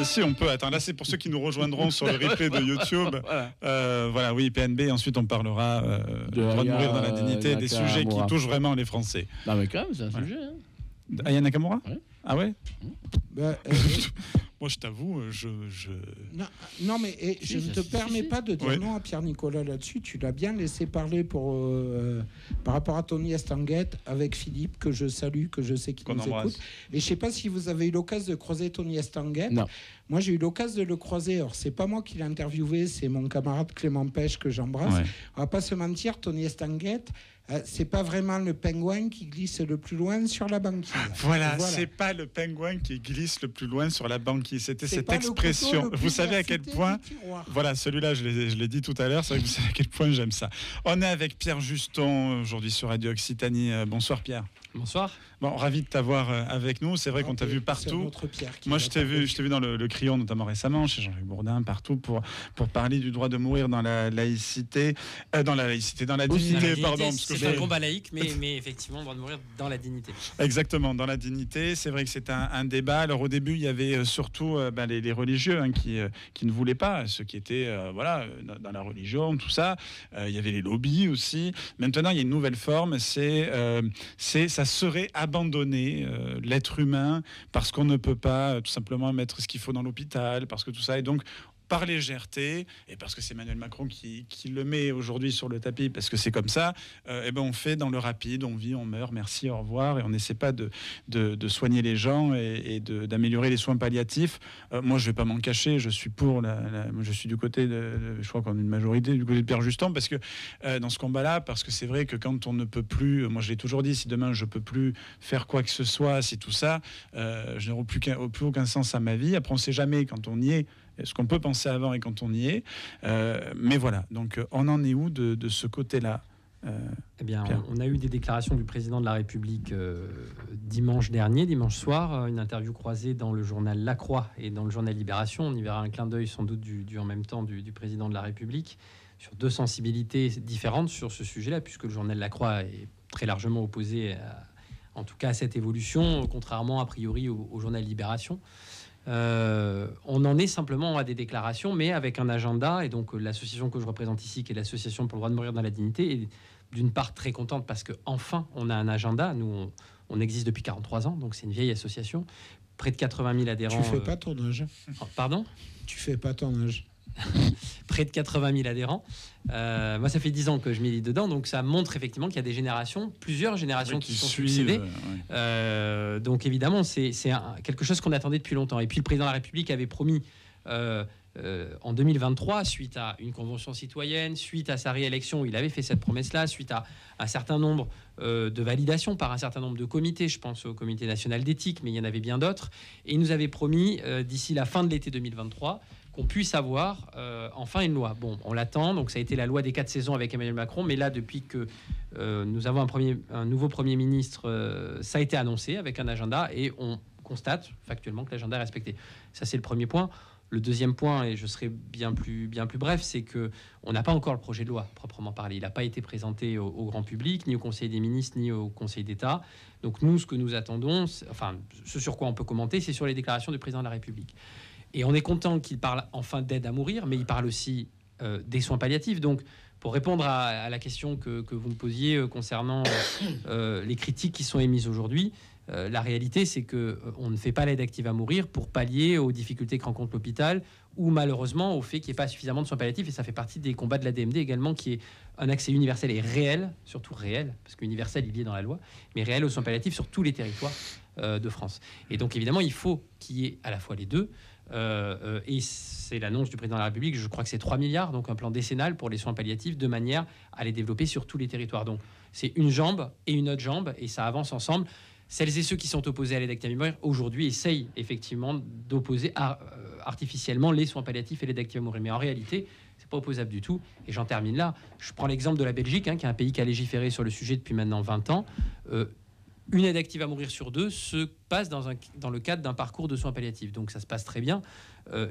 Si, on peut. Attends, là, c'est pour ceux qui nous rejoindront sur le replay de YouTube. Voilà, oui, PNB. Ensuite, on parlera de droit de mourir dans la dignité, des sujets qui touchent vraiment les Français. Non, mais quand même, c'est un sujet. Aya Nakamura ? Ouais. Ah ouais. Moi, je t'avoue, Non, mais je ne te permets pas de dire non à Pierre-Nicolas là-dessus. Tu l'as bien laissé parler par rapport à Tony Estanguet avec Philippe, que je salue, que je sais qu'il nous écoute. Et je ne sais pas si vous avez eu l'occasion de croiser Tony Estanguet. Non. Moi, j'ai eu l'occasion de le croiser. Alors, c'est pas moi qui l'ai interviewé, c'est mon camarade Clément Pêche que j'embrasse. Ouais. On va pas se mentir, Tony Estanguet, c'est pas vraiment le pingouin qui glisse le plus loin sur la banquise. Voilà. C'est pas le pingouin qui glisse le plus loin sur la banquise. C'était cette expression. Vous savez à quel point. Voilà, celui-là, je l'ai dit tout à l'heure. C'est vrai que vous savez à quel point j'aime ça. On est avec Pierre Juston aujourd'hui sur Radio Occitanie. Bonsoir Pierre. Bonsoir. Bon, ravi de t'avoir avec nous. C'est vrai qu'on t'a vu partout. Moi, je t'ai vu dans le Crillon, notamment récemment, chez Jean-Luc Bourdin, partout pour parler du droit de mourir dans la laïcité, dans la dignité, pardon. C'est un combat laïque, mais effectivement, le droit de mourir dans la dignité. Exactement, dans la dignité. C'est vrai que c'est un débat. Alors, au début, il y avait surtout les religieux qui ne voulaient pas, ceux qui étaient dans la religion, tout ça. Il y avait les lobbies aussi. Maintenant, il y a une nouvelle forme. Ça serait abandonner l'être humain parce qu'on ne peut pas tout simplement mettre ce qu'il faut dans l'hôpital, parce que tout ça. Et donc, par légèreté, et parce que c'est Emmanuel Macron qui le met aujourd'hui sur le tapis, parce que c'est comme ça, on fait dans le rapide, on vit, on meurt, merci, au revoir, et on n'essaie pas de soigner les gens et d'améliorer les soins palliatifs. Moi, je ne vais pas m'en cacher, je suis je suis du côté je crois qu'on a une majorité du côté de Pierre Juston, parce que dans ce combat-là, parce que c'est vrai que quand on ne peut plus, moi je l'ai toujours dit, si demain je ne peux plus faire quoi que ce soit, si tout ça, je n'aurai plus aucun sens à ma vie. Après, on ne sait jamais quand on y est, ce qu'on peut penser avant et quand on y est. Mais voilà, donc on en est où de ce côté-là Eh bien, on a eu des déclarations du président de la République dimanche soir, une interview croisée dans le journal La Croix et dans le journal Libération. On y verra un clin d'œil sans doute en même temps du président de la République sur deux sensibilités différentes sur ce sujet-là, puisque le journal La Croix est très largement opposé en tout cas à cette évolution, contrairement a priori au journal Libération. On en est simplement à des déclarations, mais avec un agenda. Et donc l'association que je représente ici, qui est l'association pour le droit de mourir dans la dignité, est d'une part très contente parce que enfin on a un agenda. Nous on existe depuis 43 ans, donc c'est une vieille association, près de 80 000 adhérents. Tu fais pas ton âge. Pardon ? Tu fais pas ton âge. Près de 80 000 adhérents. Moi, ça fait 10 ans que je milite dedans, donc ça montre effectivement qu'il y a des générations, plusiens générations qui sont succédées. Donc évidemment, c'est quelque chose qu'on attendait depuis longtemps. Et puis le président de la République avait promis en 2023, suite à une convention citoyenne, suite à sa réélection, il avait fait cette promesse-là, suite à un certain nombre de validations par un certain nombre de comités, je pense au Comité national d'éthique, mais il y en avait bien d'autres, et il nous avait promis d'ici la fin de l'été 2023 qu'on puisse avoir enfin une loi. Bon, on l'attend, donc ça a été la loi des 4 saisons avec Emmanuel Macron, mais là, depuis que nous avons un nouveau Premier ministre, ça a été annoncé avec un agenda, et on constate factuellement que l'agenda est respecté. Ça, c'est le premier point. Le deuxième point, et je serai bien plus bref, c'est qu'on n'a pas encore le projet de loi proprement parlé. Il n'a pas été présenté au grand public, ni au Conseil des ministres, ni au Conseil d'État. Donc nous, ce que nous attendons, ce sur quoi on peut commenter, c'est sur les déclarations du président de la République. Et on est content qu'il parle enfin d'aide à mourir, mais il parle aussi des soins palliatifs. Donc, pour répondre à la question que vous me posiez concernant les critiques qui sont émises aujourd'hui, la réalité, c'est qu'on ne fait pas l'aide active à mourir pour pallier aux difficultés que rencontre l'hôpital ou malheureusement au fait qu'il n'y ait pas suffisamment de soins palliatifs. Et ça fait partie des combats de l'ADMD également, qui est un accès universel et réel, surtout réel, parce qu'universel, il y est dans la loi, mais réel aux soins palliatifs sur tous les territoires de France. Et donc, évidemment, il faut qu'il y ait à la fois les deux. Et c'est l'annonce du président de la République, je crois que c'est 3 milliards, donc un plan décennal pour les soins palliatifs, de manière à les développer sur tous les territoires. Donc, c'est une jambe et une autre jambe, et ça avance ensemble. Celles et ceux qui sont opposés à l'aide active à mourir aujourd'hui essayent effectivement d'opposer artificiellement les soins palliatifs et l'aide active à mourir. Mais en réalité, c'est pas opposable du tout. Et j'en termine là. Je prends l'exemple de la Belgique, qui est un pays qui a légiféré sur le sujet depuis maintenant 20 ans. Une aide active à mourir sur 2 se passe dans le cadre d'un parcours de soins palliatifs. Donc ça se passe très bien.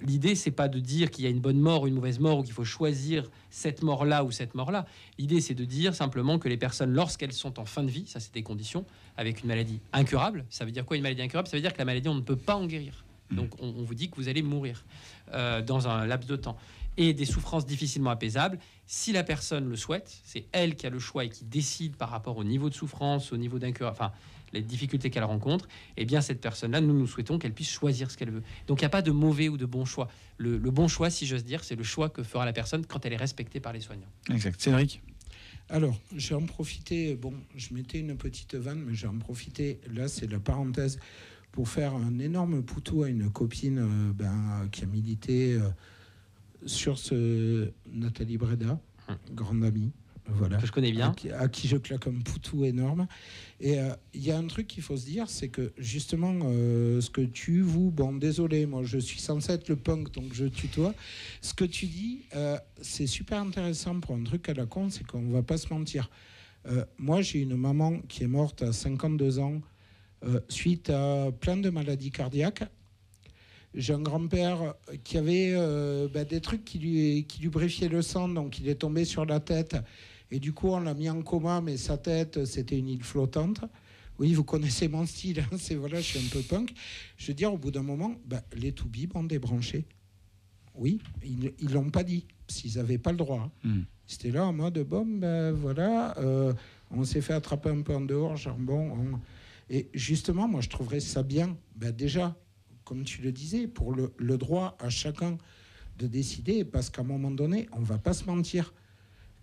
L'idée, c'est pas de dire qu'il y a une bonne mort ou une mauvaise mort, ou qu'il faut choisir cette mort-là ou cette mort-là. L'idée, c'est de dire simplement que les personnes, lorsqu'elles sont en fin de vie, ça c'est des conditions, avec une maladie incurable. Ça veut dire quoi, une maladie incurable ? Ça veut dire que la maladie, on ne peut pas en guérir. Donc on vous dit que vous allez mourir dans un laps de temps. Et des souffrances difficilement apaisables. Si la personne le souhaite, c'est elle qui a le choix et qui décide par rapport au niveau de souffrance, au niveau les difficultés qu'elle rencontre, eh bien cette personne-là, nous souhaitons qu'elle puisse choisir ce qu'elle veut. Donc il n'y a pas de mauvais ou de bon choix. Le bon choix, si j'ose dire, c'est le choix que fera la personne quand elle est respectée par les soignants. Exact. Cédric ? Alors, j'ai en profité, je mettais une petite vanne, mais j'ai en profité, là c'est la parenthèse, pour faire un énorme poutou à une copine qui a milité sur Nathalie Breda, grande amie. Voilà, que je connais bien, à qui je claque un poutou énorme. Et il y a un truc qu'il faut se dire, c'est que justement, ce que désolé, moi je suis censé être le punk, donc je tutoie. Ce que tu dis, c'est super intéressant pour un truc à la con, c'est qu'on va pas se mentir. Moi, j'ai une maman qui est morte à 52 ans suite à plein de maladies cardiaques. J'ai un grand-père qui avait des trucs qui lui briefiaient le sang, donc il est tombé sur la tête. Et du coup, on l'a mis en coma, mais sa tête, c'était une île flottante. Oui, vous connaissez mon style, hein, je suis un peu punk. Je veux dire, au bout d'un moment, les toubibs ont débranché. Oui, ils l'ont pas dit, s'ils n'avaient pas le droit. C'était là en mode, on s'est fait attraper un peu en dehors, Et justement, moi, je trouverais ça bien, déjà, comme tu le disais, pour le droit à chacun de décider, parce qu'à un moment donné, on ne va pas se mentir.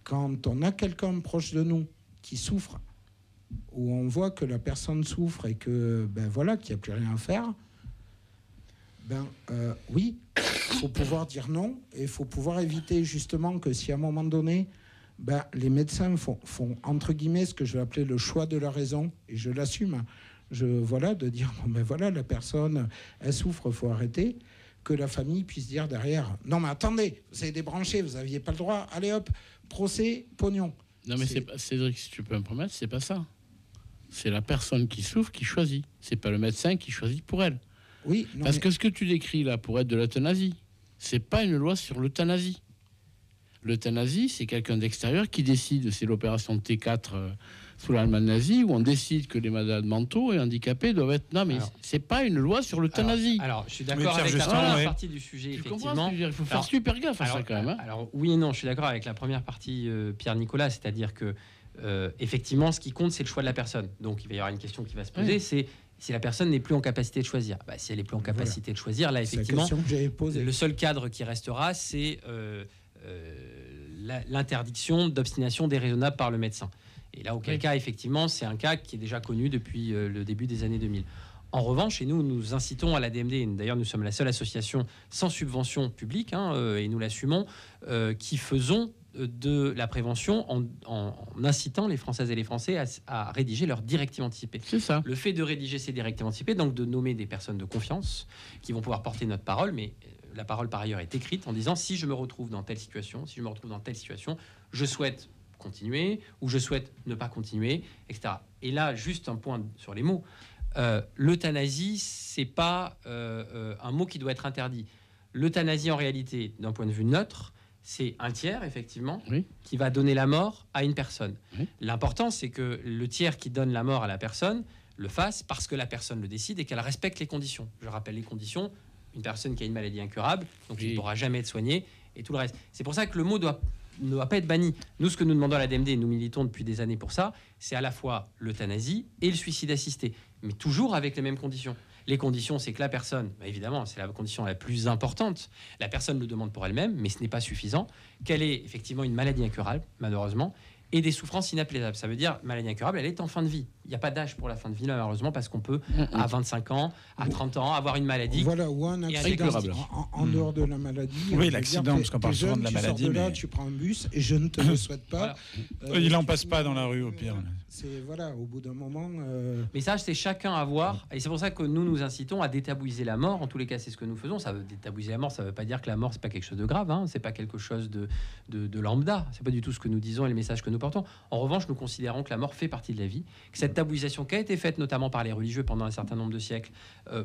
Quand on a quelqu'un proche de nous qui souffre, où on voit que la personne souffre et que qu'il n'y a plus rien à faire, oui, il faut pouvoir dire non, et il faut pouvoir éviter justement que si à un moment donné, les médecins font entre guillemets ce que je vais appeler le choix de la raison, et je l'assume, de dire la personne elle souffre, il faut arrêter, que la famille puisse dire derrière non mais attendez, vous avez débranché, vous n'aviez pas le droit, allez hop, procès, pognon. Non mais c'est pas, Cédric, si tu peux me permettre, c'est pas ça. C'est la personne qui souffre qui choisit. C'est pas le médecin qui choisit pour elle. Oui. Parce que ce que tu décris là pour être de l'euthanasie, c'est pas une loi sur l'euthanasie. L'euthanasie, c'est quelqu'un d'extérieur qui décide. C'est l'opération de T4 sous l'Allemagne nazie, où on décide que les malades mentaux et handicapés doivent être... Non, mais c'est pas une loi sur l'euthanasie. Alors, je suis d'accord avec la première partie du sujet, effectivement. Il faut faire super gaffe à ça, quand même. Hein. Alors, oui et non, je suis d'accord avec la première partie, Pierre-Nicolas, c'est-à-dire que, effectivement, ce qui compte, c'est le choix de la personne. Donc, il va y avoir une question qui va se poser, c'est si la personne n'est plus en capacité de choisir. Si elle n'est plus en capacité de choisir, là, effectivement, le seul cadre qui restera, c'est l'interdiction d'obstination déraisonnable par le médecin. Et là, auquel cas, effectivement, c'est un cas qui est déjà connu depuis le début des années 2000. En revanche, et nous incitons à la DMD, et d'ailleurs nous sommes la seule association sans subvention publique, et nous l'assumons, qui faisons de la prévention en incitant les Françaises et les Français à rédiger leurs directives anticipées. C'est ça. Le fait de rédiger ces directives anticipées, donc de nommer des personnes de confiance qui vont pouvoir porter notre parole, mais la parole par ailleurs est écrite en disant si je me retrouve dans telle situation, je souhaite continuer ou je souhaite ne pas continuer, etc. Et là, juste un point sur les mots. L'euthanasie, c'est pas un mot qui doit être interdit. L'euthanasie, en réalité, d'un point de vue neutre, c'est un tiers, effectivement, qui va donner la mort à une personne. L'important, c'est que le tiers qui donne la mort à la personne le fasse parce que la personne le décide et qu'elle respecte les conditions. Je rappelle les conditions. Une personne qui a une maladie incurable, donc il ne pourra jamais être soigné, et tout le reste. C'est pour ça que le mot ne doit pas être banni. Nous, ce que nous demandons à la DMD, et nous militons depuis des années pour ça, c'est à la fois l'euthanasie et le suicide assisté, mais toujours avec les mêmes conditions. Les conditions, c'est que la personne, évidemment, c'est la condition la plus importante, la personne le demande pour elle-même, mais ce n'est pas suffisant, qu'elle ait effectivement une maladie incurable, malheureusement, et des souffrances inapaisables. Ça veut dire, maladie incurable, elle est en fin de vie. Il n'y a pas d'âge pour la fin de vie, malheureusement, parce qu'on peut, à 25 ans, à 30 ans, avoir une maladie. Voilà, ou un accident en dehors de la maladie. Oui, l'accident, parce qu'on parle souvent de la maladie. Là, tu prends un bus, et je ne te le souhaite pas. Voilà. Il n'en passe pas dans la rue, au pire. Au bout d'un moment... Mais ça, c'est chacun à voir. Et c'est pour ça que nous incitons à détabouiser la mort. En tous les cas, c'est ce que nous faisons. Ça veut détabouiser la mort, ça ne veut pas dire que la mort, c'est pas quelque chose de grave. C'est pas quelque chose de lambda. C'est pas du tout ce que nous disons et le message que nous portons. En revanche, nous considérons que la mort fait partie de la vie, que cette tabouisation qui a été faite notamment par les religieux pendant un certain nombre de siècles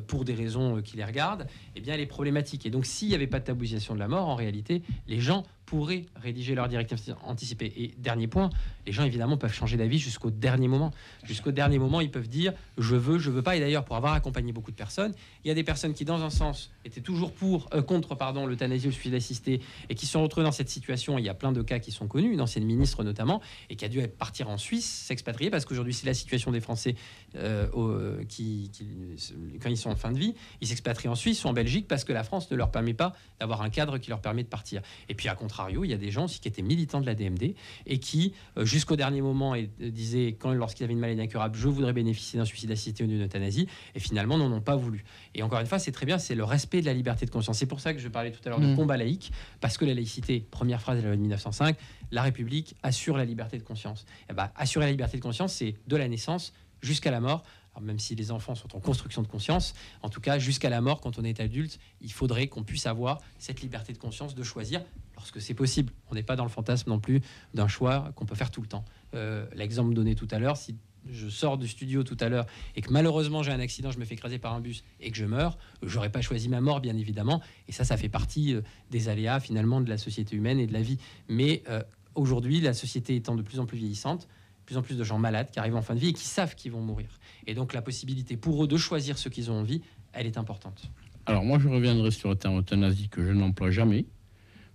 pour des raisons qui les regardent, eh bien, elle est problématique. Et donc, s'il n'y avait pas de tabouisation de la mort, en réalité, les gens pourraient rédiger leur directive anticipée. Et dernier point, les gens évidemment peuvent changer d'avis jusqu'au dernier moment. Jusqu'au dernier moment, ils peuvent dire je veux pas. Et d'ailleurs, pour avoir accompagné beaucoup de personnes, il y a des personnes qui, dans un sens, étaient toujours contre l'euthanasie ou le suicide assisté et qui se sont retrouvées dans cette situation. Il y a plein de cas qui sont connus, une ancienne ministre notamment, et qui a dû partir en Suisse, s'expatrier, parce qu'aujourd'hui, c'est la situation des Français qui, quand ils sont en fin de vie, ils s'expatrient en Suisse ou en Belgique parce que la France ne leur permet pas d'avoir un cadre qui leur permet de partir. Et puis, à contrario, il y a des gens aussi qui étaient militants de la DMD et qui, jusqu'au dernier moment, disaient, lorsqu'ils avaient une maladie incurable, je voudrais bénéficier d'un suicide assisté ou d'une euthanasie, et finalement n'en ont pas voulu. Et encore une fois, c'est très bien, c'est le respect de la liberté de conscience. C'est pour ça que je parlais tout à l'heure de combat laïque, parce que la laïcité, première phrase de la loi de 1905, la République assure la liberté de conscience. Et assurer la liberté de conscience, c'est de la naissance jusqu'à la mort. Alors même si les enfants sont en construction de conscience, en tout cas jusqu'à la mort, quand on est adulte, il faudrait qu'on puisse avoir cette liberté de conscience de choisir lorsque c'est possible. On n'est pas dans le fantasme non plus d'un choix qu'on peut faire tout le temps. L'exemple donné tout à l'heure, si je sors du studio tout à l'heure et que malheureusement j'ai un accident, je me fais écraser par un bus et que je meurs, j'aurais pas choisi ma mort, bien évidemment. Et ça fait partie des aléas finalement de la société humaine et de la vie. Mais aujourd'hui, la société étant de plus en plus vieillissante, de plus en plus de gens malades qui arrivent en fin de vie et qui savent qu'ils vont mourir. Et donc la possibilité pour eux de choisir ce qu'ils ont envie, elle est importante. Alors moi je reviendrai sur le terme euthanasie que je n'emploie jamais,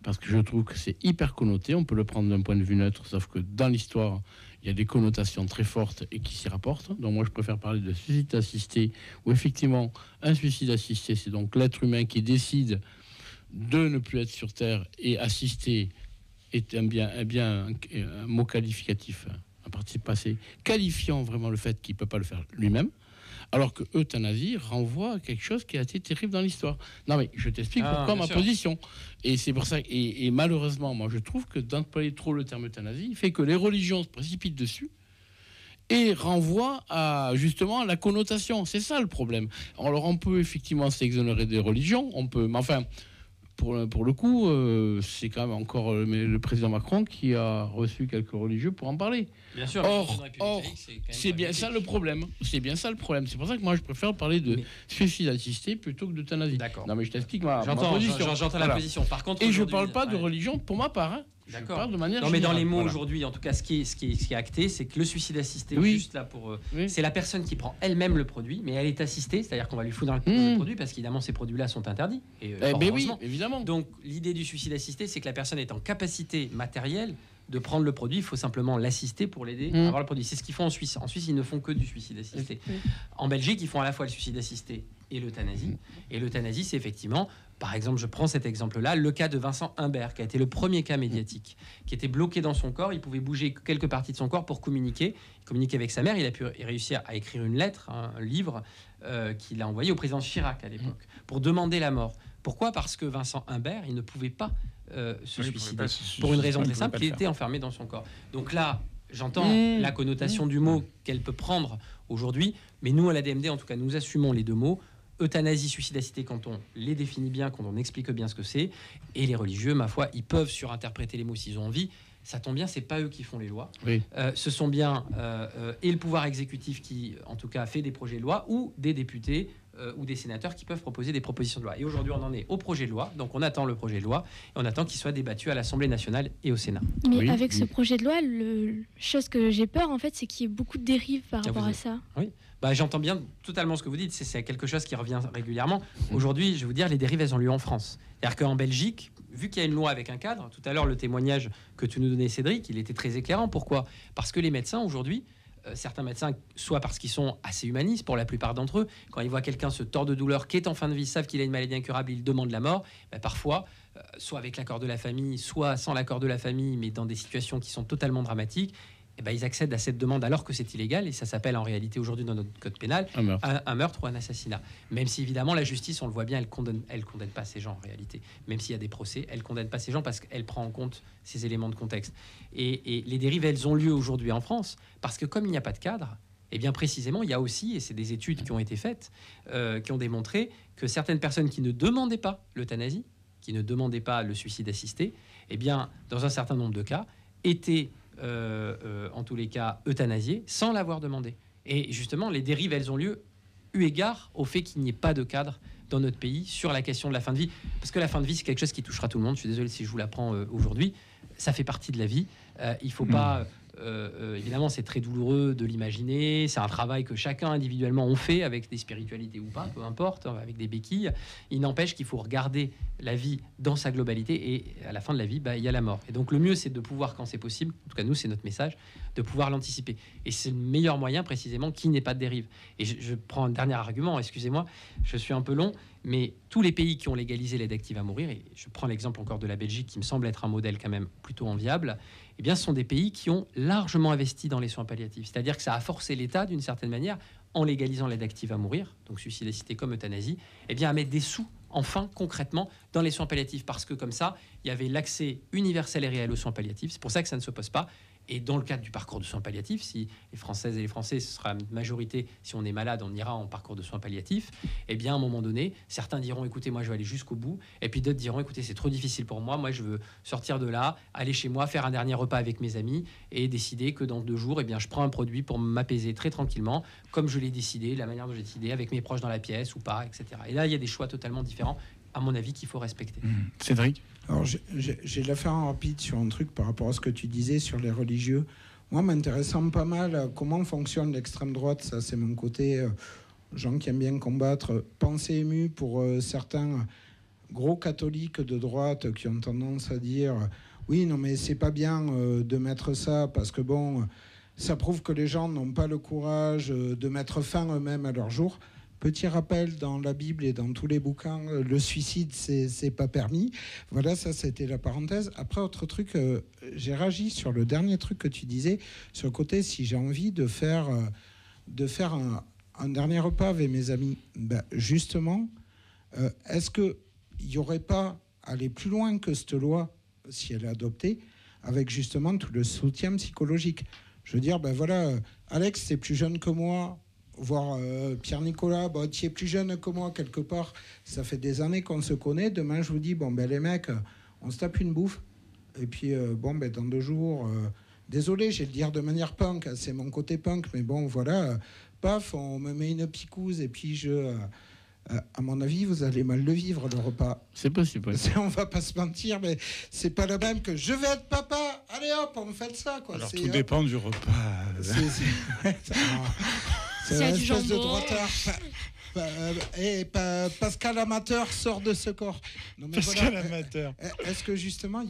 parce que je trouve que c'est hyper connoté. On peut le prendre d'un point de vue neutre, sauf que dans l'histoire, il y a des connotations très fortes et qui s'y rapportent. Donc moi je préfère parler de suicide assisté, où effectivement un suicide assisté, c'est donc l'être humain qui décide de ne plus être sur Terre, et assisté est un mot qualificatif, un participe passé, qualifiant vraiment le fait qu'il ne peut pas le faire lui-même, alors que euthanasie renvoie à quelque chose qui a été terrible dans l'histoire. Non mais je t'explique pourquoi ma position. Et c'est pour ça, et malheureusement, moi je trouve que d'employer trop le terme euthanasie fait que les religions se précipitent dessus et renvoie à justement la connotation. C'est ça le problème. Alors on peut effectivement s'exonérer des religions, on peut, mais enfin... Pour le coup, c'est quand même encore le président Macron qui a reçu quelques religieux pour en parler. Bien sûr. Or c'est bien ça le problème. C'est bien ça le problème. C'est pour ça que moi je préfère parler de suicide assisté plutôt que d'euthanasie. D'accord. Non mais je t'explique ma position. J'entends la position. Par contre, et je parle pas de religion pour ma part. Hein. D'accord. Je parle de manière non, mais générale. dans les mots aujourd'hui, en tout cas, ce qui est acté, c'est que le suicide assisté, juste là pour, c'est la personne qui prend elle-même le produit, mais elle est assistée, c'est-à-dire qu'on va lui foutre dans le produit parce qu'évidemment ces produits-là sont interdits. Et, oui, évidemment. Donc l'idée du suicide assisté, c'est que la personne est en capacité matérielle de prendre le produit, il faut simplement l'assister pour l'aider à avoir le produit. C'est ce qu'ils font en Suisse. En Suisse, ils ne font que du suicide assisté. En Belgique, ils font à la fois le suicide assisté et l'euthanasie. Et l'euthanasie, c'est effectivement, par exemple, je prends cet exemple-là, le cas de Vincent Humbert, qui a été le premier cas médiatique, qui était bloqué dans son corps. Il pouvait bouger quelques parties de son corps pour communiquer. Il communiquait avec sa mère. Il a pu réussir à écrire une lettre, un livre qu'il a envoyé au président Chirac à l'époque pour demander la mort. Pourquoi ? Parce que Vincent Humbert, il ne pouvait pas se suicider. Pour une raison très simple, il était enfermé dans son corps. Donc là, j'entends la connotation du mot qu'elle peut prendre aujourd'hui, mais nous, à la DMD, en tout cas, nous assumons les deux mots. Euthanasie, suicide assisté, quand on les définit bien, quand on explique bien ce que c'est. Et les religieux, ma foi, ils peuvent surinterpréter les mots s'ils ont envie. Ça tombe bien, c'est pas eux qui font les lois. Oui. Ce sont bien et le pouvoir exécutif qui, en tout cas, fait des projets de loi, ou des députés ou des sénateurs qui peuvent proposer des propositions de loi. Et aujourd'hui, on en est au projet de loi. Donc, on attend le projet de loi et on attend qu'il soit débattu à l'Assemblée nationale et au Sénat. Mais avec ce projet de loi, chose que j'ai peur, en fait, c'est qu'il y ait beaucoup de dérives par rapport à ça. Oui. J'entends bien totalement ce que vous dites. C'est quelque chose qui revient régulièrement. Aujourd'hui, je vais vous dire, les dérives, elles ont lieu en France. C'est-à-dire qu'en Belgique, vu qu'il y a une loi avec un cadre, tout à l'heure, le témoignage que tu nous donnais, Cédric, il était très éclairant. Pourquoi ? Parce que les médecins, aujourd'hui, certains médecins, soit parce qu'ils sont assez humanistes pour la plupart d'entre eux, quand ils voient quelqu'un se tordre de douleur, qui est en fin de vie, savent qu'il a une maladie incurable, ils demandent la mort, parfois, soit avec l'accord de la famille, soit sans l'accord de la famille, mais dans des situations qui sont totalement dramatiques, ils accèdent à cette demande alors que c'est illégal, et ça s'appelle en réalité aujourd'hui dans notre code pénal un meurtre ou un assassinat. Même si évidemment la justice, on le voit bien, elle condamne pas ces gens en réalité. Même s'il y a des procès, elle condamne pas ces gens parce qu'elle prend en compte ces éléments de contexte. Et les dérives, elles ont lieu aujourd'hui en France parce que comme il n'y a pas de cadre, et bien précisément, il y a aussi, et c'est des études qui ont été faites, qui ont démontré que certaines personnes qui ne demandaient pas l'euthanasie, qui ne demandaient pas le suicide assisté, et bien dans un certain nombre de cas, étaient en tous les cas euthanasiés sans l'avoir demandé. Et justement, les dérives, elles ont lieu eu égard au fait qu'il n'y ait pas de cadre dans notre pays sur la question de la fin de vie. Parce que la fin de vie, c'est quelque chose qui touchera tout le monde. Je suis désolé si je vous l'apprends aujourd'hui. Ça fait partie de la vie. Il ne faut pas... évidemment, c'est très douloureux de l'imaginer. C'est un travail que chacun individuellement on fait avec des spiritualités ou pas, peu importe, avec des béquilles. Il n'empêche qu'il faut regarder la vie dans sa globalité et à la fin de la vie, il y a la mort. Et donc le mieux, c'est de pouvoir, quand c'est possible, en tout cas nous, c'est notre message, de pouvoir l'anticiper. Et c'est le meilleur moyen précisément qu'il n'y ait pas de dérive. Et je prends un dernier argument, excusez-moi, je suis un peu long, mais tous les pays qui ont légalisé l'aide active à mourir, et je prends l'exemple encore de la Belgique qui me semble être un modèle quand même plutôt enviable, eh bien, ce sont des pays qui ont largement investi dans les soins palliatifs. C'est-à-dire que ça a forcé l'État, d'une certaine manière, en légalisant l'aide active à mourir, donc suicide assisté comme euthanasie, eh bien, à mettre des sous, enfin, concrètement, dans les soins palliatifs. Parce que comme ça, il y avait l'accès universel et réel aux soins palliatifs. C'est pour ça que ça ne se pose pas. Et dans le cadre du parcours de soins palliatifs, si les Françaises et les Français, ce sera une majorité, si on est malade, on ira en parcours de soins palliatifs, eh bien, à un moment donné, certains diront, écoutez, moi, je vais aller jusqu'au bout. Et puis d'autres diront, écoutez, c'est trop difficile pour moi. Moi, je veux sortir de là, aller chez moi, faire un dernier repas avec mes amis et décider que dans 2 jours, eh bien, je prends un produit pour m'apaiser très tranquillement, comme je l'ai décidé, de la manière dont j'ai décidé, avec mes proches dans la pièce ou pas, etc. Et là, il y a des choix totalement différents, à mon avis, qu'il faut respecter. Cédric ? Alors, j'ai de la faire en rapide sur un truc par rapport à ce que tu disais sur les religieux. Moi, m'intéressant pas mal comment fonctionne l'extrême droite, ça c'est mon côté, gens qui aiment bien combattre, pensée émue pour certains gros catholiques de droite qui ont tendance à dire oui, non mais c'est pas bien de mettre ça parce que bon, ça prouve que les gens n'ont pas le courage de mettre fin eux-mêmes à leur jour. Petit rappel, dans la Bible et dans tous les bouquins, le suicide, c'est pas permis. Voilà, ça, c'était la parenthèse. Après, autre truc, j'ai réagi sur le dernier truc que tu disais, sur le côté, si j'ai envie de faire un dernier repas avec mes amis. Justement, est-ce qu'il n'y aurait pas aller plus loin que cette loi, si elle est adoptée, avec justement tout le soutien psychologique ? Je veux dire, voilà, Alex, c'est plus jeune que moi, voir Pierre-Nicolas, tu es plus jeune que moi quelque part, ça fait des années qu'on se connaît. Demain je vous dis les mecs, on se tape une bouffe et puis dans 2 jours, désolé, je vais le dire de manière punk, c'est mon côté punk, mais bon voilà, paf, on me met une picouse et puis à mon avis, vous allez mal le vivre, le repas. C'est possible. On va pas se mentir, mais c'est pas le même que je vais être papa. Allez hop, on me fait ça, quoi. Alors tout dépend du repas. C'est une espèce de droitard. Pascal Amateur sort de ce corps. Non, mais Pascal Amateur. Est-ce que justement,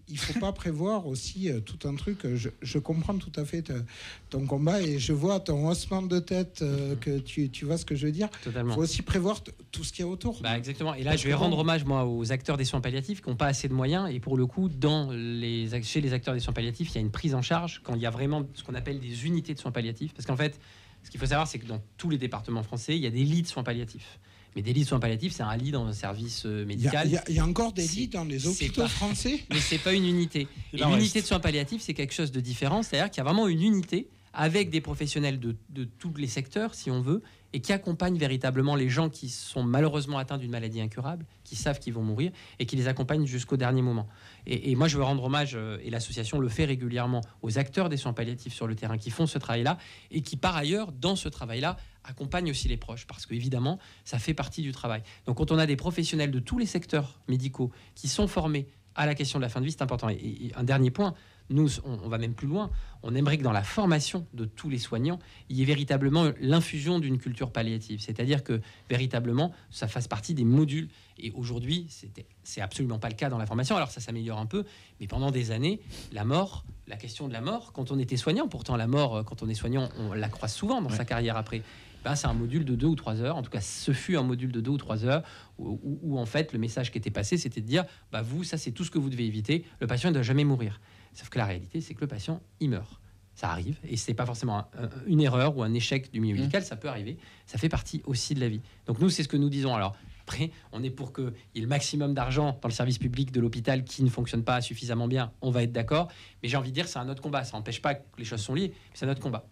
il faut pas prévoir aussi tout un truc. Je comprends tout à fait ton combat et je vois ton haussement de tête que tu vois ce que je veux dire. Totalement. Il faut aussi prévoir tout ce qu'il y a autour. Exactement. Et là, je vais rendre hommage moi aux acteurs des soins palliatifs qui n'ont pas assez de moyens. Et pour le coup, chez les acteurs des soins palliatifs, il y a une prise en charge quand il y a vraiment ce qu'on appelle des unités de soins palliatifs. Parce qu'en fait, ce qu'il faut savoir, c'est que dans tous les départements français, il y a des lits de soins palliatifs. Mais des lits de soins palliatifs, c'est un lit dans un service médical. Il y a encore des lits dans les hôpitaux français. Mais c'est pas une unité. Et l'unité de soins palliatifs, c'est quelque chose de différent. C'est-à-dire qu'il y a vraiment une unité avec des professionnels de tous les secteurs, si on veut, et qui accompagnent véritablement les gens qui sont malheureusement atteints d'une maladie incurable, qui savent qu'ils vont mourir, et qui les accompagnent jusqu'au dernier moment. Et moi, je veux rendre hommage, et l'association le fait régulièrement, aux acteurs des soins palliatifs sur le terrain qui font ce travail-là, et qui, par ailleurs, dans ce travail-là, accompagnent aussi les proches, parce qu'évidemment, ça fait partie du travail. Donc, quand on a des professionnels de tous les secteurs médicaux qui sont formés à la question de la fin de vie, c'est important. Et un dernier point, nous, on va même plus loin. On aimerait que dans la formation de tous les soignants, il y ait véritablement l'infusion d'une culture palliative. C'est-à-dire que, véritablement, ça fasse partie des modules. Et aujourd'hui, c'est absolument pas le cas dans la formation. Alors, ça s'améliore un peu. Mais pendant des années, la question de la mort, quand on était soignant, pourtant la mort, quand on est soignant, on la croise souvent dans sa carrière après. C'est un module de 2 ou 3 heures. En tout cas, ce fut un module de 2 ou 3 heures où en fait, le message qui était passé, c'était de dire, vous, ça, c'est tout ce que vous devez éviter. Le patient ne doit jamais mourir. Sauf que la réalité, c'est que le patient, il meurt. Ça arrive, et c'est pas forcément une erreur ou un échec du milieu médical, ça peut arriver. Ça fait partie aussi de la vie. Donc nous, c'est ce que nous disons. Alors après, on est pour qu'il y ait le maximum d'argent dans le service public de l'hôpital qui ne fonctionne pas suffisamment bien. On va être d'accord. Mais j'ai envie de dire, c'est un autre combat. Ça n'empêche pas que les choses sont liées, mais c'est un autre combat.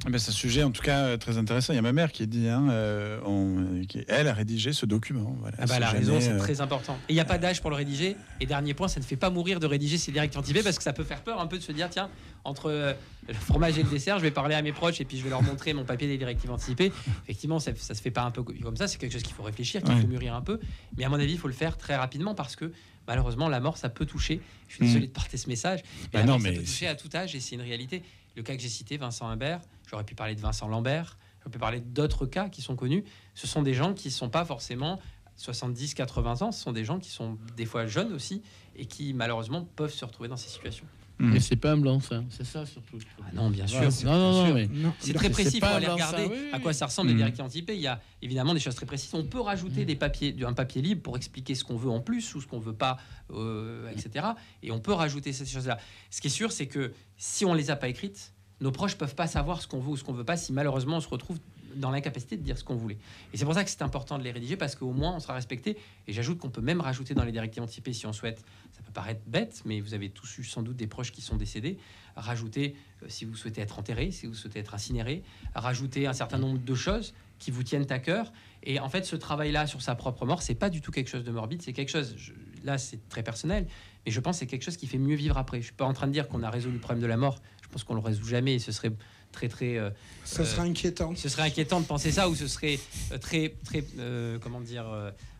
C'est un sujet en tout cas très intéressant. Il y a ma mère qui dit, elle a rédigé ce document. Voilà, elle a raison, c'est très important. Et il n'y a pas d'âge pour le rédiger. Et dernier point, ça ne fait pas mourir de rédiger ses directives anticipées parce que ça peut faire peur un peu de se dire, tiens, entre le fromage et le dessert, je vais parler à mes proches et puis je vais leur montrer mon papier des directives anticipées. Effectivement, ça se fait pas un peu comme ça. C'est quelque chose qu'il faut réfléchir, qu'il faut mûrir un peu. Mais à mon avis, il faut le faire très rapidement parce que malheureusement, la mort, ça peut toucher. Je suis désolé de porter ce message. Mais la mort, ça peut toucher à tout âge et c'est une réalité. Le cas que j'ai cité, Vincent Humbert, j'aurais pu parler de Vincent Lambert, j'aurais pu parler d'autres cas qui sont connus. Ce sont des gens qui ne sont pas forcément 70, 80 ans, ce sont des gens qui sont des fois jeunes aussi et qui malheureusement peuvent se retrouver dans ces situations. Mais c'est pas un blanc-seing, c'est ça surtout. Non, bien sûr. C'est très précis, il faut aller regarder à quoi ça ressemble les directives anticipées. Il y a évidemment des choses très précises. On peut rajouter des papiers, un papier libre pour expliquer ce qu'on veut en plus ou ce qu'on veut pas, etc. Et on peut rajouter ces choses-là. Ce qui est sûr, c'est que si on les a pas écrites, nos proches peuvent pas savoir ce qu'on veut ou ce qu'on veut pas si malheureusement on se retrouve dans l'incapacité de dire ce qu'on voulait. Et c'est pour ça que c'est important de les rédiger parce qu'au moins on sera respecté. Et j'ajoute qu'on peut même rajouter dans les directives anticipées si on souhaite. Ça peut paraître bête, mais vous avez tous eu sans doute des proches qui sont décédés. Rajouter si vous souhaitez être enterré, si vous souhaitez être incinéré. Rajouter un certain nombre de choses qui vous tiennent à cœur. Et en fait, ce travail-là sur sa propre mort, c'est pas du tout quelque chose de morbide. C'est quelque chose. Là, c'est très personnel, mais je pense que c'est quelque chose qui fait mieux vivre après. Je suis pas en train de dire qu'on a résolu le problème de la mort. Je pense qu'on le résout jamais. Et ce serait très ça serait inquiétant. Ce serait inquiétant de penser ça, ou ce serait très comment dire,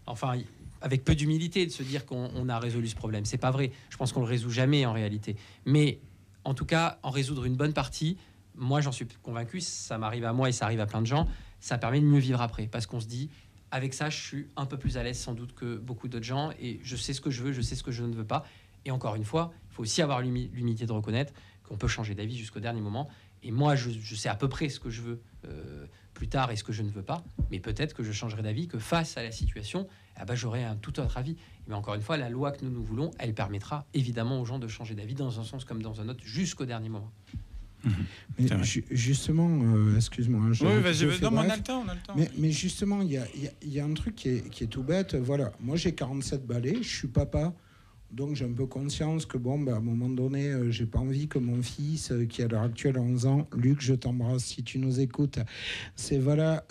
enfin avec peu d'humilité de se dire qu'on a résolu ce problème. C'est pas vrai. Je pense qu'on le résout jamais en réalité. Mais en tout cas, en résoudre une bonne partie, moi j'en suis convaincu. Ça m'arrive à moi et ça arrive à plein de gens. Ça permet de mieux vivre après, parce qu'on se dit avec ça, je suis un peu plus à l'aise sans doute que beaucoup d'autres gens et je sais ce que je veux, je sais ce que je ne veux pas. Et encore une fois, il faut aussi avoir l'humilité de reconnaître qu'on peut changer d'avis jusqu'au dernier moment. Et moi, je sais à peu près ce que je veux plus tard et ce que je ne veux pas. Mais peut-être que je changerai d'avis, que face à la situation, j'aurai un tout autre avis. Mais encore une fois, la loi que nous voulons, elle permettra évidemment aux gens de changer d'avis dans un sens comme dans un autre jusqu'au dernier moment. Mais justement, excuse-moi. Oui, vas-y, on a le temps. Mais justement, il y a un truc qui est tout bête. Voilà, moi j'ai 47 balais, je suis papa. Donc j'ai un peu conscience que à un moment donné, j'ai pas envie que mon fils, qui à l'heure actuelle a 11 ans, Luc, je t'embrasse si tu nous écoutes, c'est voilà.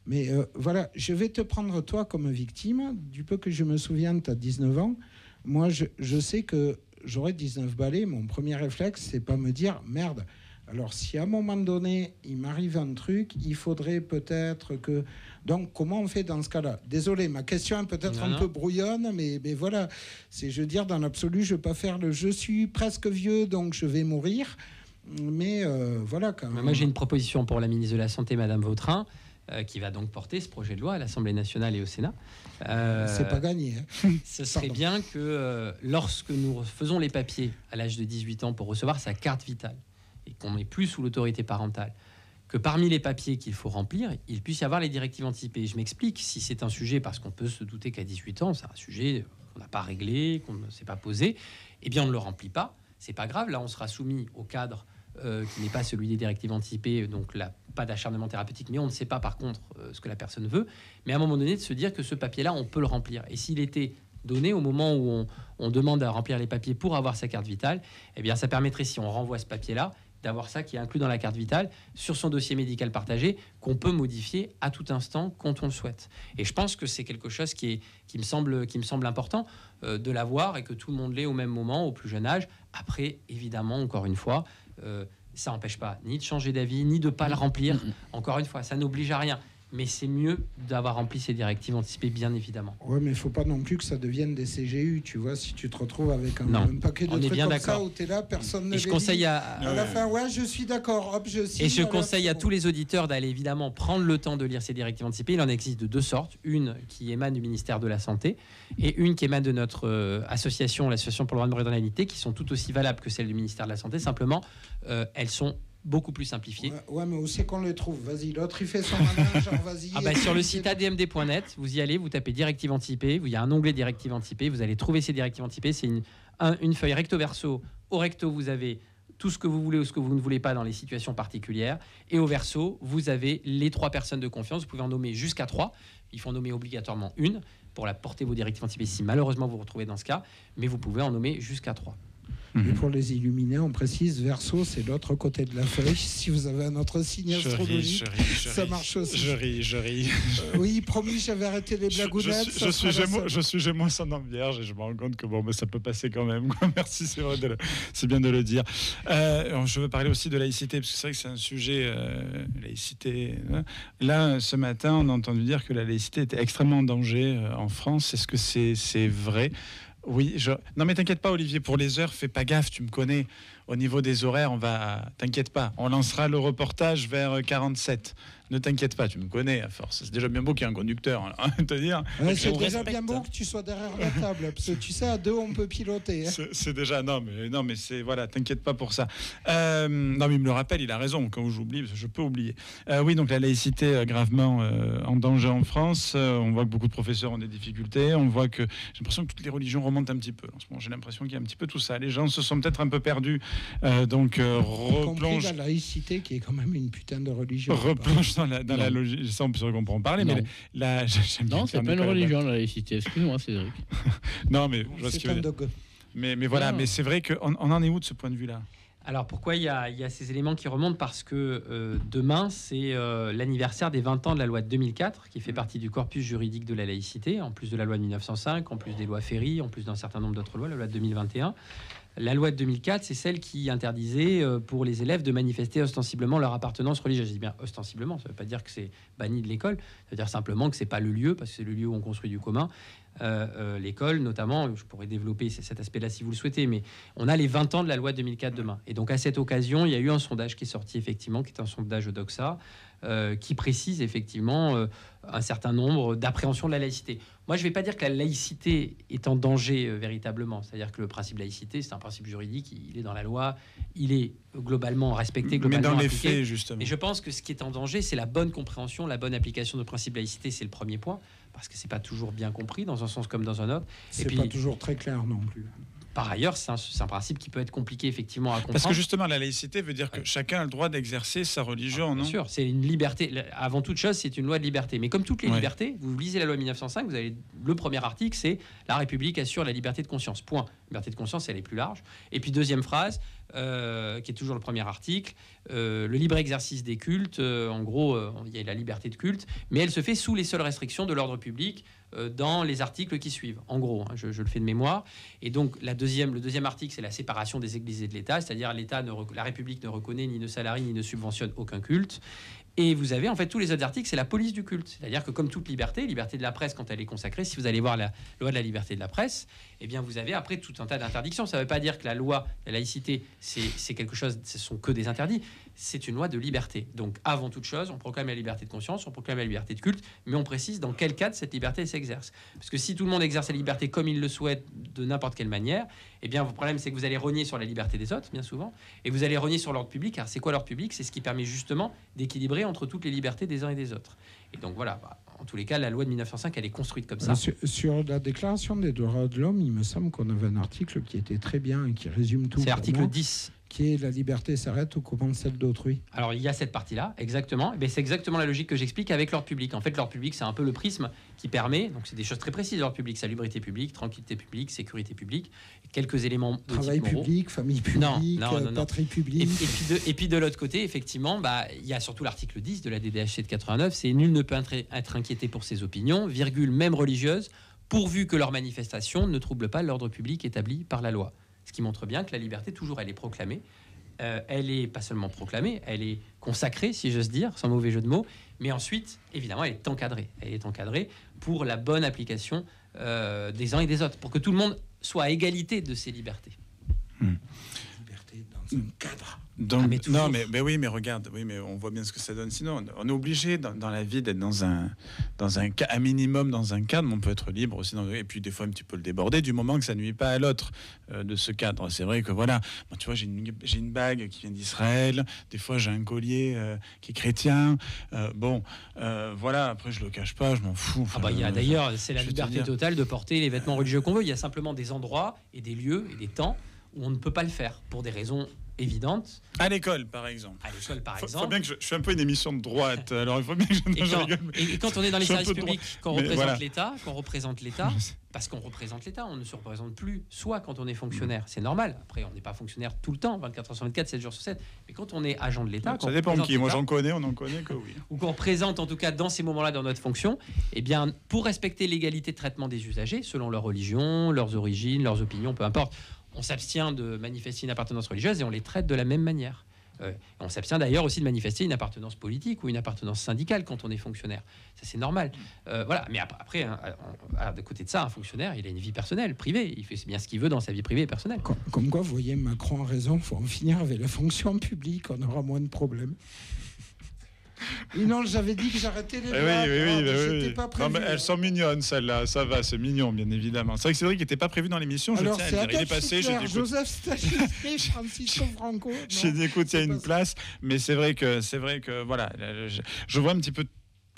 Mais voilà, je vais te prendre toi comme victime. Du peu que je me souviens, tu as 19 ans. Moi, je sais que j'aurai 19 balais. Mon premier réflexe, c'est pas me dire merde. Alors, si à un moment donné, il m'arrive un truc, il faudrait peut-être que... Donc, comment on fait dans ce cas-là ? Désolé, ma question est peut-être un peu brouillonne, mais voilà. C'est, je veux dire, dans l'absolu, je ne veux pas faire le « je suis presque vieux, donc je vais mourir ». Mais voilà, quand même. Moi, j'ai une proposition pour la ministre de la Santé, Madame Vautrin, qui va donc porter ce projet de loi à l'Assemblée nationale et au Sénat. C'est pas gagné. Hein. Ce serait bien que lorsque nous faisons les papiers à l'âge de 18 ans pour recevoir sa carte vitale, et qu'on n'est plus sous l'autorité parentale, que parmi les papiers qu'il faut remplir, il puisse y avoir les directives anticipées. Je m'explique, si c'est un sujet, parce qu'on peut se douter qu'à 18 ans, c'est un sujet qu'on n'a pas réglé, qu'on ne s'est pas posé, eh bien on ne le remplit pas, c'est pas grave, là on sera soumis au cadre qui n'est pas celui des directives anticipées, donc là, pas d'acharnement thérapeutique, mais on ne sait pas par contre ce que la personne veut, mais à un moment donné de se dire que ce papier-là, on peut le remplir. Et s'il était donné au moment où on demande à remplir les papiers pour avoir sa carte vitale, eh bien ça permettrait, si on renvoie ce papier-là, d'avoir ça qui est inclus dans la carte vitale sur son dossier médical partagé qu'on peut modifier à tout instant quand on le souhaite. Et je pense que c'est quelque chose qui me semble important de l'avoir et que tout le monde l'ait au même moment, au plus jeune âge. Après, évidemment, encore une fois, ça n'empêche pas ni de changer d'avis, ni de ne pas le remplir. Encore une fois, ça n'oblige à rien. Mais c'est mieux d'avoir rempli ces directives anticipées, bien évidemment. Ouais, mais il ne faut pas non plus que ça devienne des CGU, tu vois, si tu te retrouves avec un paquet de trucs comme ça où tu es là, personne ne les conseille à la fin, ouais, je suis d'accord, hop, je signe. Et je conseille à tous les auditeurs d'aller évidemment prendre le temps de lire ces directives anticipées. Il en existe de deux sortes. Une qui émane du ministère de la Santé et une qui émane de notre association, l'Association pour le droit de mourir dans la dignité, qui sont tout aussi valables que celles du ministère de la Santé. Simplement, elles sont beaucoup plus simplifié. Ouais, mais où c'est qu'on les trouve ? Vas-y, l'autre il fait son malin, genre vas-y. Sur le site admd.net, vous y allez, vous tapez directives anticipées, il y a un onglet directives anticipées, vous allez trouver ces directives anticipées, c'est une feuille recto verso. Au recto, vous avez tout ce que vous voulez ou ce que vous ne voulez pas dans les situations particulières, et au verso, vous avez les 3 personnes de confiance, vous pouvez en nommer jusqu'à 3, il faut en nommer obligatoirement une pour la porter vos directives anticipées si malheureusement vous vous retrouvez dans ce cas, mais vous pouvez en nommer jusqu'à 3. Et pour les illuminés, on précise, Verseau, c'est l'autre côté de la feuille. Si vous avez un autre signe astrologique, ça marche aussi. Je ris. Oui, promis, j'avais arrêté les blagounettes. Je suis Gémeaux ascendant Vierge et je me rends compte que ça peut passer quand même. Merci, c'est bien de le dire. Je veux parler aussi de laïcité, parce que c'est vrai que c'est un sujet, laïcité. Là, ce matin, on a entendu dire que la laïcité était extrêmement en danger en France. Est-ce que c'est vrai ? Oui, non mais t'inquiète pas Olivier, pour les heures, fais pas gaffe, tu me connais. Au niveau des horaires, t'inquiète pas, on lancera le reportage vers 47. Ne t'inquiète pas, tu me connais à force. C'est déjà bien beau qu'il y ait un conducteur, te dire. C'est déjà bien beau que tu sois derrière la table, parce que tu sais, à deux, on peut piloter. Hein. C'est déjà non, mais c'est voilà, t'inquiète pas pour ça. Non, mais il me le rappelle, il a raison. Quand j'oublie, parce que je peux oublier. Oui, donc la laïcité gravement en danger en France. On voit que beaucoup de professeurs ont des difficultés. On voit que j'ai l'impression que toutes les religions remontent un petit peu. En ce moment, j'ai l'impression qu'il y a un petit peu tout ça. Les gens se sont peut-être un peu perdus. Replonge la laïcité, qui est quand même une putain de religion. Replonge dans la logique, ça on peut en parler, non. mais non, c'est pas une religion la laïcité. Excuse-moi, Cédric. Non, mais mais voilà, non. mais c'est vrai qu'on en est où de ce point de vue-là? Alors pourquoi il y a ces éléments qui remontent? Parce que demain, c'est l'anniversaire des 20 ans de la loi de 2004, qui fait partie du corpus juridique de la laïcité, en plus de la loi de 1905, en plus des lois Ferry, en plus d'un certain nombre d'autres lois, la loi de 2021. La loi de 2004, c'est celle qui interdisait pour les élèves de manifester ostensiblement leur appartenance religieuse. Je dis bien ostensiblement, ça ne veut pas dire que c'est banni de l'école, ça veut dire simplement que c'est pas le lieu, parce que c'est le lieu où on construit du commun. L'école, notamment, je pourrais développer cet aspect-là si vous le souhaitez, mais on a les 20 ans de la loi de 2004 demain. Et donc à cette occasion, il y a eu un sondage qui est sorti effectivement, qui est un sondage Doxa, qui précise effectivement un certain nombre d'appréhensions de la laïcité. Moi, je ne vais pas dire que la laïcité est en danger véritablement. C'est-à-dire que le principe de laïcité, c'est un principe juridique, il est dans la loi, il est globalement respecté, globalement mais dans les appliqué. faits, justement. Et je pense que ce qui est en danger, c'est la bonne compréhension, la bonne application du principe de laïcité, c'est le premier point, parce que c'est pas toujours bien compris dans un sens comme dans un autre. C'est pas toujours très clair non plus. Par ailleurs, c'est un principe qui peut être compliqué effectivement à comprendre. Parce que justement, la laïcité veut dire que chacun a le droit d'exercer sa religion, non ? Bien sûr, c'est une liberté. Avant toute chose, c'est une loi de liberté. Mais comme toutes les libertés, vous lisez la loi 1905, vous avez le premier article, c'est la République assure la liberté de conscience. Point. La liberté de conscience, elle est plus large. Et puis deuxième phrase, qui est toujours le premier article, le libre exercice des cultes. En gros, il y a la liberté de culte, mais elle se fait sous les seules restrictions de l'ordre public. Dans les articles qui suivent, en gros, hein, je le fais de mémoire. Et donc le deuxième article, c'est la séparation des églises et de l'État, c'est-à-dire la République ne reconnaît ni ne salarie ni ne subventionne aucun culte. Et vous avez en fait tous les autres articles, c'est la police du culte. C'est-à-dire que comme toute liberté de la presse quand elle est consacrée, si vous allez voir la loi de la liberté de la presse, eh bien vous avez après tout un tas d'interdictions. Ça ne veut pas dire que la loi, la laïcité, c'est quelque chose, ce sont que des interdits. C'est une loi de liberté. Donc avant toute chose, on proclame la liberté de conscience, on proclame la liberté de culte, mais on précise dans quel cadre cette liberté s'exerce. Parce que si tout le monde exerce la liberté comme il le souhaite, de n'importe quelle manière, eh bien, le problème, c'est que vous allez renier sur la liberté des autres, bien souvent, et vous allez renier sur l'ordre public. Car c'est quoi l'ordre public? C'est ce qui permet justement d'équilibrer entre toutes les libertés des uns et des autres. Et donc voilà, en tous les cas, la loi de 1905, elle est construite comme ça. Sur la déclaration des droits de l'homme, il me semble qu'on avait un article qui était très bien et qui résume tout. C'est l'article 10. Qui est la liberté s'arrête où commence celle d'autrui. Alors il y a cette partie-là, exactement. Et c'est exactement la logique que j'explique avec l'ordre public. En fait, l'ordre public, c'est un peu le prisme qui permet, donc c'est des choses très précises, l'ordre public, salubrité publique, tranquillité publique, sécurité publique, quelques éléments de travail type public, famille publique, patrie publique. Et puis de l'autre côté, effectivement, il y a surtout l'article 10 de la DDHC de 89, c'est nul ne peut être inquiété pour ses opinions, virgule, même religieuses, pourvu que leur manifestation ne trouble pas l'ordre public établi par la loi. Ce qui montre bien que la liberté, toujours, elle est proclamée. Elle est pas seulement proclamée, elle est consacrée, si j'ose dire, sans mauvais jeu de mots. Mais ensuite, évidemment, elle est encadrée. Elle est encadrée pour la bonne application des uns et des autres, pour que tout le monde soit à égalité de ses libertés. Liberté dans un cadre. Donc, non, mais oui, mais regarde, oui, mais on voit bien ce que ça donne. Sinon, on est obligé dans la vie d'être dans un minimum dans un cadre, mais on peut être libre aussi. Et puis des fois un petit peu le déborder du moment que ça nuit pas à l'autre de ce cadre. C'est vrai que voilà, moi, tu vois, j'ai une bague qui vient d'Israël. Des fois, j'ai un collier qui est chrétien. Voilà. Après, je le cache pas, je m'en fous. Il y a d'ailleurs, c'est la liberté totale de porter les vêtements religieux qu'on veut. Il y a simplement des endroits et des lieux et des temps où on ne peut pas le faire pour des raisons évidentes. À l'école, par exemple. À l'école, par exemple. Faut bien que je suis un peu une émission de droite, alors il faut bien que je rigole. Et quand on est dans les services publics, qu'on représente l'État, parce qu'on représente l'État, on ne se représente plus, soit quand on est fonctionnaire, c'est normal. Après, on n'est pas fonctionnaire tout le temps, 24 heures sur 24, 7 jours sur 7. Mais quand on est agent de l'État... Ça dépend de qui. Moi, on n'en connaît que oui. Ou qu'on représente, en tout cas, dans ces moments-là, dans notre fonction, eh bien, pour respecter l'égalité de traitement des usagers, selon leur religion, leurs origines, leurs opinions, peu importe, on s'abstient de manifester une appartenance religieuse et on les traite de la même manière. On s'abstient d'ailleurs aussi de manifester une appartenance politique ou une appartenance syndicale quand on est fonctionnaire. Ça, c'est normal. Voilà. Mais après, de côté de ça, un fonctionnaire, il a une vie personnelle, privée. Il fait bien ce qu'il veut dans sa vie privée et personnelle. Comme quoi, vous voyez, Macron a raison. Il faut en finir avec la fonction publique. On aura moins de problèmes. Et non, j'avais dit que j'arrêtais les blagues. Oui. Pas prévu. Non, mais elles sont mignonnes, celles-là. Ça va, c'est mignon, bien évidemment. C'est vrai que Cédric n'était pas prévu dans l'émission. Alors, je tiens à le dire. Il est passé. Joseph Stanislas, Francisco Franco. J'ai dit, écoute, il y a une place. Mais c'est vrai que voilà, je vois un petit peu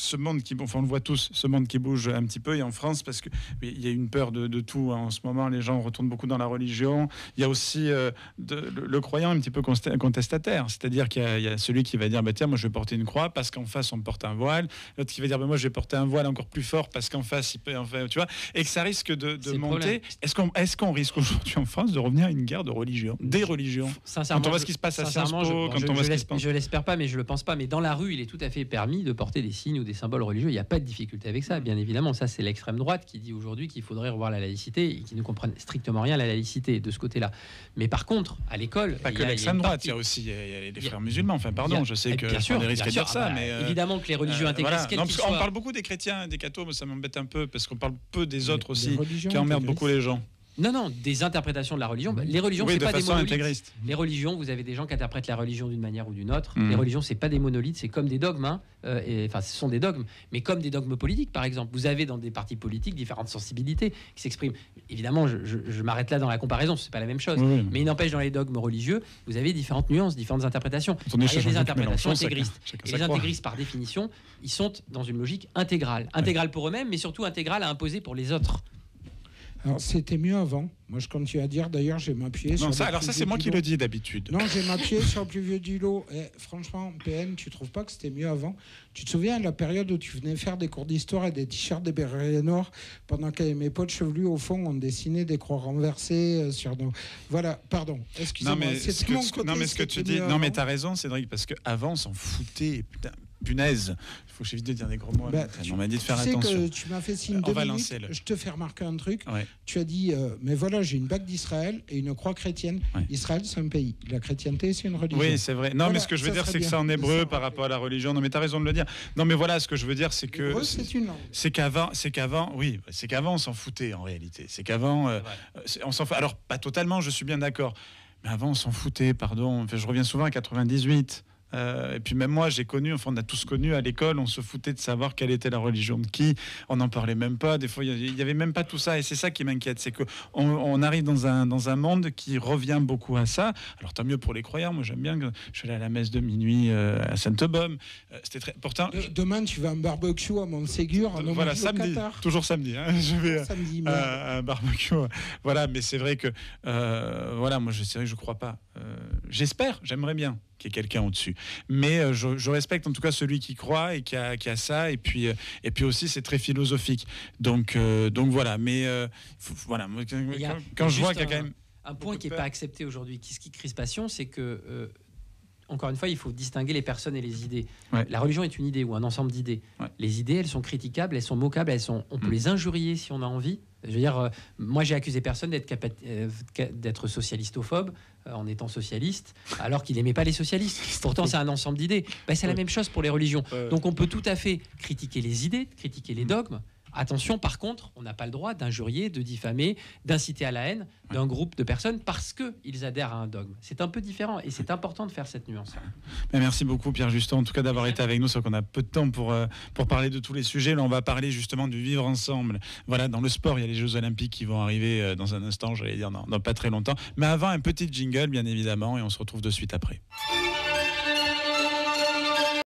ce monde qui, enfin, on le voit tous, ce monde qui bouge un petit peu. Et en France, parce qu'il y a une peur de tout en ce moment, les gens retournent beaucoup dans la religion. Il y a aussi le croyant un petit peu contestataire, c'est-à-dire qu'il y a celui qui va dire tiens, moi je vais porter une croix parce qu'en face on porte un voile, l'autre qui va dire moi je vais porter un voile encore plus fort parce qu'en face tu vois, et que ça risque de monter. Est-ce qu'on risque aujourd'hui en France de revenir à une guerre de religion, des religions, sincèrement, quand on voit ce qui se passe à Sciences Po, quand on voit ce qui se passe. Je l'espère pas, mais je le pense pas. Mais dans la rue, il est tout à fait permis de porter des signes ou des symboles religieux. Il n'y a pas de difficulté avec ça, bien évidemment. Ça, c'est l'extrême droite qui dit aujourd'hui qu'il faudrait revoir la laïcité et qui ne comprennent strictement rien à la laïcité de ce côté-là. Mais par contre, à l'école, pas que l'extrême droite, il y a aussi les frères musulmans. Enfin, pardon, je sais que bien sûr, on risque de dire ça, mais évidemment que les religieux intégristes, voilà. On parle beaucoup des chrétiens, des cathos, mais ça m'embête un peu parce qu'on parle peu des autres aussi, qui emmerdent beaucoup les gens. Non, des interprétations de la religion. Les religions, c'est pas des monolithes. Intégriste. Les religions, vous avez des gens qui interprètent la religion d'une manière ou d'une autre. Les religions, c'est pas des monolithes, c'est comme des dogmes. Enfin, ce sont des dogmes, mais comme des dogmes politiques, par exemple. Vous avez dans des partis politiques différentes sensibilités qui s'expriment. Évidemment, je m'arrête là dans la comparaison, c'est pas la même chose. Oui. Mais il n'empêche, dans les dogmes religieux, vous avez différentes nuances, différentes interprétations. Il y a des interprétations intégristes. Et les intégristes, par définition, ils sont dans une logique intégrale. Intégrale pour eux-mêmes, mais surtout intégrale à imposer pour les autres. Alors, c'était mieux avant. Moi, je continue à dire, d'ailleurs, j'ai m'appuyé sur... Alors ça, c'est moi qui le dis d'habitude. Non, j'ai m'appuyé sur le plus vieux du lot. Et franchement, PN, tu trouves pas que c'était mieux avant? Tu te souviens de la période où tu venais faire des cours d'histoire et des t-shirts des bérets noirs pendant qu'avec mes potes chevelus, au fond, on dessinait des croix renversées sur nos... Voilà, pardon, excusez-moi. Non, mais ce que tu dis... Non, mais t'as raison, Cédric, parce qu'avant, on s'en foutait, punaise. Il faut que j'évite de dire des gros mots. On m'a dit de faire attention. Que tu m'as fait signe 2 minutes. Je te fais remarquer un truc. Ouais. Tu as dit, mais voilà, j'ai une bague d'Israël et une croix chrétienne. Ouais. Israël, c'est un pays. La chrétienté, c'est une religion. Oui, c'est vrai. Non, voilà, mais ce que je veux dire, c'est que c'est en hébreu par rapport à la religion. Non, mais tu as raison de le dire. Non, mais voilà, ce que je veux dire, c'est que... L'hébreu, c'est une langue. C'est qu'avant, on s'en foutait, en réalité. C'est qu'avant, on s'en fout. Alors, pas totalement, je suis bien d'accord. Mais avant, on s'en foutait, pardon. Enfin, je reviens souvent à 98. Et puis même moi j'ai connu, enfin on a tous connu à l'école, on se foutait de savoir quelle était la religion de qui, on n'en parlait même pas, des fois il n'y avait même pas tout ça, et c'est ça qui m'inquiète, c'est qu'on arrive dans un monde qui revient beaucoup à ça. Alors tant mieux pour les croyants, moi j'aime bien, je suis allé à la messe de minuit à Sainte-Baume, c'était très... Pourtant, demain tu vas à un barbecue à Montségur, voilà, samedi, toujours samedi, je vais samedi, à un barbecue, voilà, mais c'est vrai que voilà, moi c'est vrai que je crois pas, j'aimerais bien qu'il y ait quelqu'un au-dessus. Mais je respecte en tout cas celui qui croit et qui a ça. Et puis aussi, c'est très philosophique. Donc voilà. Mais voilà. Quand je vois qu'il y a quand même... Un point qui n'est pas accepté aujourd'hui, ce qui crise passion, c'est que... encore une fois, il faut distinguer les personnes et les idées. Ouais. La religion est une idée ou un ensemble d'idées. Ouais. Les idées, elles sont critiquables, elles sont moquables, on peut les injurier si on a envie. Je veux dire, moi j'ai accusé personne d'être socialistophobe en étant socialiste, alors qu'il n'aimait pas les socialistes. Pourtant, c'est un ensemble d'idées. C'est la même chose pour les religions. Donc on peut tout à fait critiquer les idées, critiquer les dogmes. Attention, par contre, on n'a pas le droit d'injurier, de diffamer, d'inciter à la haine d'un groupe de personnes parce qu'ils adhèrent à un dogme. C'est un peu différent et c'est important de faire cette nuance. Merci beaucoup Pierre Justin, en tout cas d'avoir été avec nous. C'est qu'on a peu de temps pour parler de tous les sujets. Là, on va parler justement du vivre ensemble. Voilà, dans le sport, il y a les Jeux Olympiques qui vont arriver dans un instant, j'allais dire dans pas très longtemps. Mais avant, un petit jingle, bien évidemment, et on se retrouve de suite après.